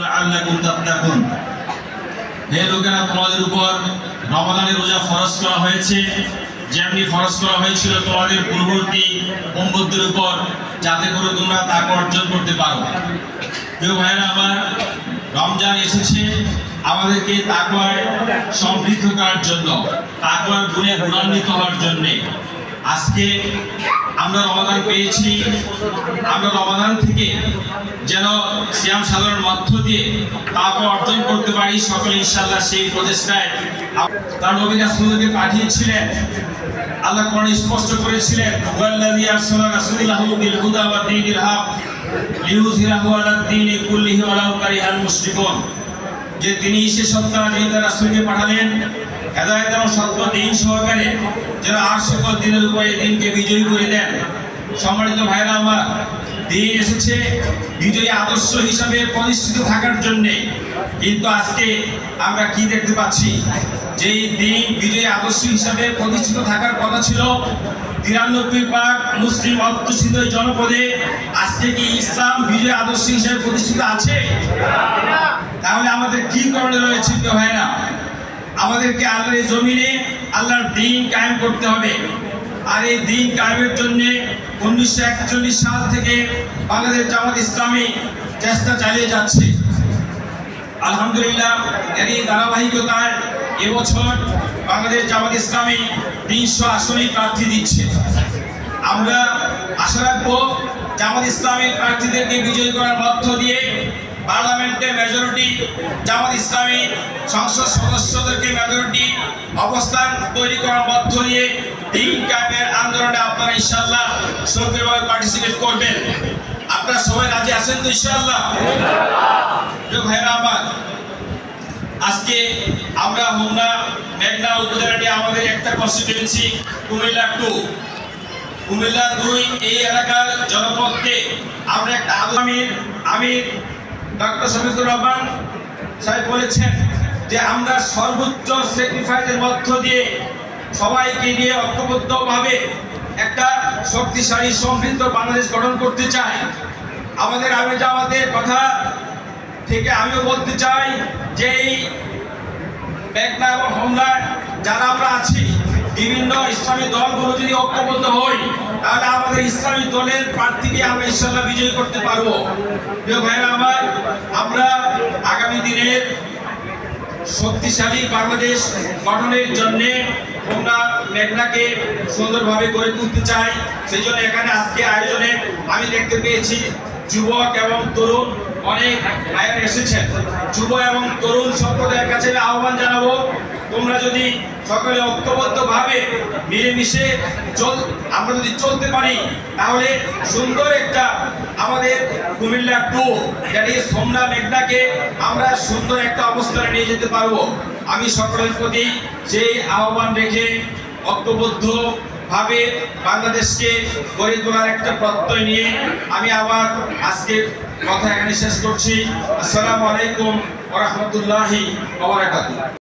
লাআল্লাকুম তাত্তাকুন। হে লোকেরা, তোমাদের উপর রমাদানের রোজা ফরজ করা হয়েছে, যেমনি ফরজ করা হয়েছিল তোমাদের পূর্ববর্তী উম্মতদের উপর, যাতে করে তোমরা তাকওয়া অর্জন করতে পারো। প্রিয় ভাইরা আমার, রমজান এসেছে আমাদেরকে তাকওয়ায় সমৃদ্ধ করার জন্য, তাকওয়ার গুণে গুণান্বিত হওয়ার জন্যে। আজকে আমরা রমাদান পেয়েছি, আমরা রমাদান থেকে যেন সিয়াম সাধনার মধ্য দিয়ে তাকওয়া অর্জন করতে পারি সকলে ইনশাআল্লাহ সেই প্রচেষ্টায় তার নবী রাসূলকে পাঠিয়েছিলেন। আল্লাহ কোরআনে স্পষ্ট করেছিলেন, ওয়াল্লাযী আরসালা রাসূলাহু বিল হুদা ওয়া দীনিল হক লিইয়ুযহিরাহু আলাদ দীনি কুল্লিহি ওয়ালাউ কারিহাল মুশরিকুন। যে তিনি সে সত্তা, যিনি তার রাসূলকে পাঠালেন হেদায়েত এবং সত্য দিন সহকারে, যেন আর সকল দিনের উপরে দিনকে বিজয়ী করে দেন। সম্মানিত ভাইরা আমার, দিন এসেছে বিজয়ী আদর্শ হিসাবে প্রতিষ্ঠিত থাকার জন্যে, কিন্তু আজকে আমরা কি দেখতে পাচ্ছি, যে দিন বিজয়ী আদর্শ হিসাবে প্রতিষ্ঠিত থাকার কথা ছিল 93 মুসলিম অধ্যুষিত জনপদে, আজকে কি ইসলাম বিজয়ী আদর্শ হিসাবে প্রতিষ্ঠিত আছে? তাহলে আমাদের কি করণীয় রয়েছে ভাইরা? আমাদেরকে আল্লাহর জমিনে আল্লাহর দ্বীন কায়েম করতে হবে। আর এই দ্বীন কায়েমের জন্য 1941 সাল থেকে বাংলাদেশ জামাত ইসলামী চেষ্টা চালিয়ে যাচ্ছে। আলহামদুলিল্লাহ, এরই ধারাবাহিকতায় এবছর বাংলাদেশ জামাত ইসলামী 300 আসনে প্রার্থী দিচ্ছে। আমরা আশা রাখবো জামাত ইসলামী প্রার্থীদেরকে বিজয়ী করার মধ্য দিয়ে পার্লামেন্টে মেজরিটি, জামাত ইসলামী সংসদ সদস্যদেরকে মেজরিটি অবস্থান তৈরি করার মধ্য দিয়ে দ্বীন কায়েমের আন্দোলনে আপনারা ইনশাআল্লাহ সক্রিয়ভাবে পার্টিসিপেট করবেন। আপনারা সবাই রাজি আছেন তো ইনশাআল্লাহ? ভাইরা আমার, আজকে আমরা হোমনা মেঘনা উপজেলাটি আমাদের একটা কনস্টিটিউয়েন্সি, কুমিল্লা 2, কুমিল্লা 2 এই এলাকার জনপদকে আমরা একটা আমির ডক্টর শফিকুর রহমান সাহেব বলেছেন যে আমরা সর্বোচ্চ স্যাক্রিফাইসের মধ্য দিয়ে সবাইকে নিয়ে ঐক্যবদ্ধভাবে একটা শক্তিশালী সমৃদ্ধ বাংলাদেশ গঠন করতে চাই। আমাদের আমির জামাতের কথা থেকে আমিও বলতে চাই যে এই মেঘনা এবং হোমনায় যারা আমরা আছি, বিভিন্ন ইসলামী দলগুলো যদি ঐক্যবদ্ধ হই, তাহলে আমাদের ইসলামী দলের প্রার্থীকে আমরা ইনশাআল্লাহ বিজয়ী করতে পারবো। প্রিয় ভাইরা আমার, আমরা আগামী দিনের শক্তিশালী বাংলাদেশ গঠনের জন্য হোমনা মেঘনাকে সুন্দরভাবে গড়ে তুলতে চাই। সেই জন্য এখানে আজকে আয়োজনে আমি দেখতে পেয়েছি যুবক এবং তরুণ অনেক ভাইয়েরা এসেছেন। যুব এবং তরুণ সম্প্রদায়ের কাছে আহ্বান জানাবো, তোমরা যদি সকলে ঐক্যবদ্ধভাবে মিলেমিশে আমরা যদি চলতে পারি, তাহলে সুন্দর একটা আমাদের কুমিল্লা 2 যেটি হোমনা মেঘনাকে আমরা সুন্দর একটা অবস্থানে নিয়ে যেতে পারবো। আমি সকলের প্রতি সেই আহ্বান রেখে ঐক্যবদ্ধভাবে বাংলাদেশকে গড়ে তোলার একটা প্রত্যয় নিয়ে আমি আমার আজকের কথা এখানে শেষ করছি। আসসালামু আলাইকুম ওয়া রাহমাতুল্লাহি ওয়া বারাকাতুহু।